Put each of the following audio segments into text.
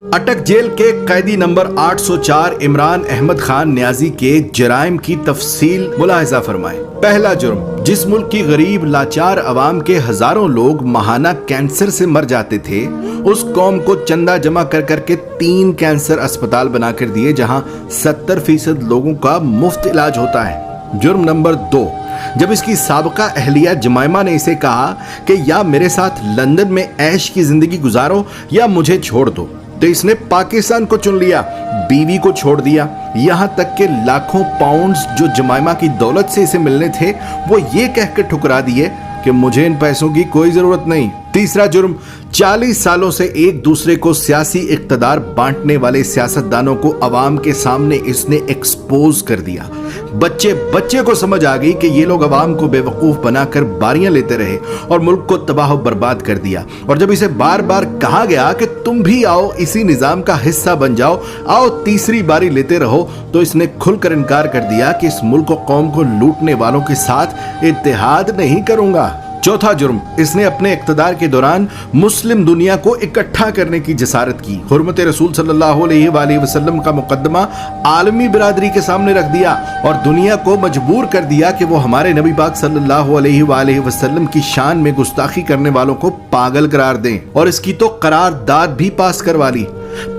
अटक जेल के कैदी नंबर 804 इमरान अहमद खान न्याजी के जराइम की तफसील मुलाहिजा फरमाएं। पहला जुर्म, जिस मुल्क की गरीब लाचार अवाम के हजारों लोग माहाना कैंसर से मर जाते थे, उस कौम को चंदा जमा कर करके 3 कैंसर अस्पताल बना कर दिए जहां 70% लोगों का मुफ्त इलाज होता है। जुर्म नंबर 2, जब इसकी साबका अहलिया जमाइमा ने इसे कहा कि या मेरे साथ लंदन में ऐश की जिंदगी गुजारो या मुझे छोड़ दो, तो इसने पाकिस्तान को चुन लिया, बीवी को छोड़ दिया। यहाँ तक के लाखों पाउंड्स जो जमाइमा की दौलत से इसे मिलने थे, वो ये कहकर ठुकरा दिए कि मुझे इन पैसों की कोई जरूरत नहीं। तीसरा जुर्म, 40 सालों से एक दूसरे को सियासी इक्तदार बांटने वाले सियासतदानों को अवाम के सामने इसने एक्सपोज कर दिया। बच्चे को समझ आ गई कि ये लोग अवाम को बेवकूफ बनाकर बारियां लेते रहे और मुल्क को तबाह बर्बाद कर दिया। और जब इसे बार बार कहा गया कि तुम भी आओ, इसी निजाम का हिस्सा बन जाओ, आओ तीसरी बारी लेते रहो, तो इसने खुलकर इनकार कर दिया कि इस मुल्क और कौम को लूटने वालों के साथ इत्तेहाद नहीं करूंगा। चौथा जुर्म, इसने अपने इक्तदार के दौरान मुस्लिम दुनिया को इकट्ठा करने की जसारत की। हुर्मत रसूल सल्लल्लाहु अलैहि वसल्लम का मुकद्दमा आलमी बिरादरी के सामने रख दिया और दुनिया को मजबूर कर दिया कि वो हमारे नबी पाक सल्लल्लाहु अलैहि वसल्लम की शान में गुस्ताखी करने वालों को पागल करार दें, और इसकी तो करारदाद भी पास करवा ली।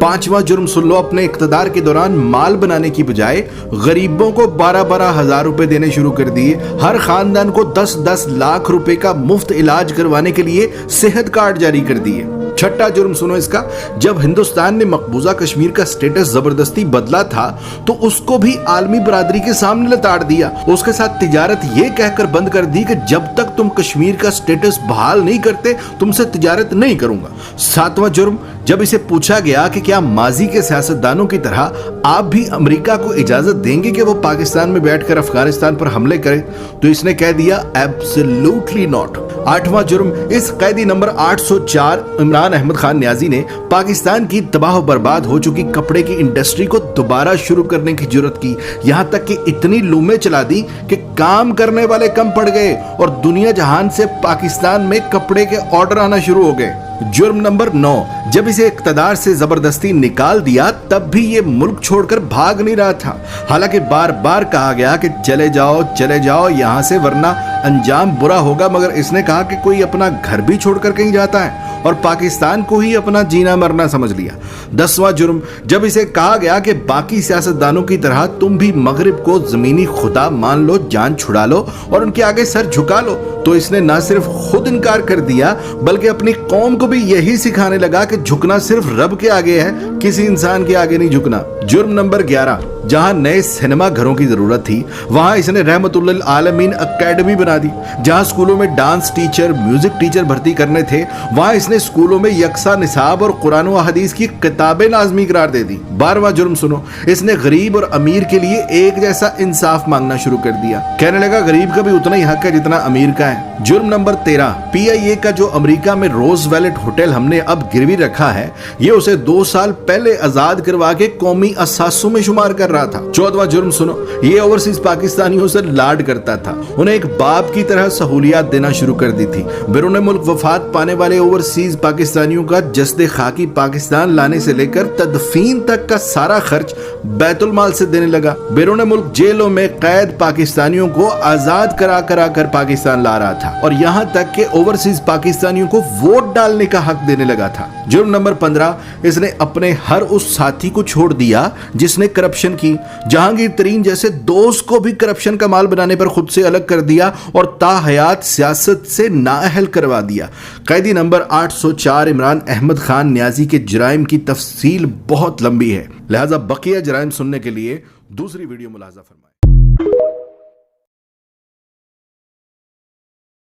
पांचवा जुर्म सुन लो, अपने इक्तदार के दौरान माल बनाने की बजाय गरीबों को 12-12 हजार रुपए देने शुरू कर दिए। हर खानदान को 10-10 लाख रुपए का मुफ्त इलाज करवाने के लिए सेहत कार्ड जारी कर दिए। छठा जुर्म सुनो इसका, जब हिंदुस्तान ने मकबूजा कश्मीर का स्टेटस जबरदस्ती बदला था, तो उसको भी आलमी बरादरी के सामने लताड़ दिया। उसके साथ तिजारत ये कहकर बंद कर दी कि जब तक तुम कश्मीर का स्टेटस बहाल नहीं करते, तुमसे तिजारत नहीं करूंगा। सातवां जुर्म, जब इसे पूछा गया कि क्या माजी के सियासतदानों की तरह आप भी अमेरिका को इजाजत देंगे कि वो पाकिस्तान में बैठकर अफगानिस्तान पर हमले करे, तो इसने कह दिया एब्सोल्युटली नॉट। आठवां जुर्म, इस कैदी नंबर 804 इमरान अहमद खान न्याजी ने पाकिस्तान की तबाह बर्बाद हो चुकी कपड़े की इंडस्ट्री को दोबारा शुरू करने की जुर्रत की। यहां तक कि इतनी लूमें चला दी कि काम करने वाले कम पड़ गए और दुनिया जहान से पाकिस्तान में कपड़े के ऑर्डर आना शुरू हो गए। जुर्म नंबर 9, जब इसे इक्तदार से जबरदस्ती निकाल दिया, तब भी ये मुल्क छोड़कर भाग नहीं रहा था। हालांकि बार बार कहा गया कि चले जाओ यहां से, वरना अंजाम बुरा होगा, मगर इसने कहा कि कोई अपना घर भी छोड़कर कहीं जाता है और पाकिस्तान को ही अपना जीना मरना समझ लिया। 10वां जुर्म, जब इसे कहा गया कि बाकी सियासतदानों की तरह तुम भी मगरिब को जमीनी खुदा मान लो, जान छुड़ा लो और उनके आगे सर झुका लो, तो इसने न सिर्फ खुद इनकार कर दिया बल्कि अपनी कौम को भी यही सिखाने लगा कि झुकना सिर्फ रब के आगे है, किसी इंसान के आगे नहीं झुकना। जुर्म नंबर 11, जहां नए सिनेमा घरों की जरूरत थी, वहां इसने रहमतुल्लिल आलमीन एकेडमी बना दी। जहां स्कूलों में डांस टीचर, म्यूजिक टीचर भर्ती करने थे, वहां इसने स्कूलों में यकसा निसाब और कुरान व हदीस की किताबें लाजमी करार दे दी। 12वां जुर्म सुनो, इसने गरीब और अमीर के लिए एक जैसा इंसाफ मांगना शुरू कर दिया। कहने लगा गरीब का भी उतना ही हक है जितना अमीर का है। जुर्म नंबर 13, PIA का जो अमेरिका में रोज वैलेट होटल हमने अब गिरवी रखा है, ये उसे 2 साल पहले आजाद करवा के कौमी असासों में शुमार कर रहा था। 14वां जुर्म सुनो, ये ओवरसीज पाकिस्तानियों से लाड करता था, उन्हें एक बाप की तरह सहूलियात देना शुरू कर दी थी। बैरून मुल्क वफात पाने वाले ओवरसीज पाकिस्तानियों का जस्दे खाकी पाकिस्तान लाने से लेकर तदफीन तक का सारा खर्च बैतुल माल से देने लगा। बैरून मुल्क जेलों में कैद पाकिस्तानियों को आजाद करा कर पाकिस्तान ला रहा था और यहाँ तक के ओवरसीज पाकिस्तानियों को वोट डालने का हक देने लगा था। जुर्म नंबर 15, इसने अपने हर उस साथी को छोड़ दिया जिसने करप्शन की। जहांगीर तरीन जैसे दोस्त को भी करप्शन का माल बनाने पर खुद से अलग कर दिया और ताहयात सियासत से नाअहल करवा दिया। कैदी नंबर 804 इमरान अहमद खान न्याजी के जराइम की तफसील बहुत लंबी है, लिहाजा बकिया जराइम सुनने के लिए दूसरी वीडियो मुलाहिजा फरमाएं।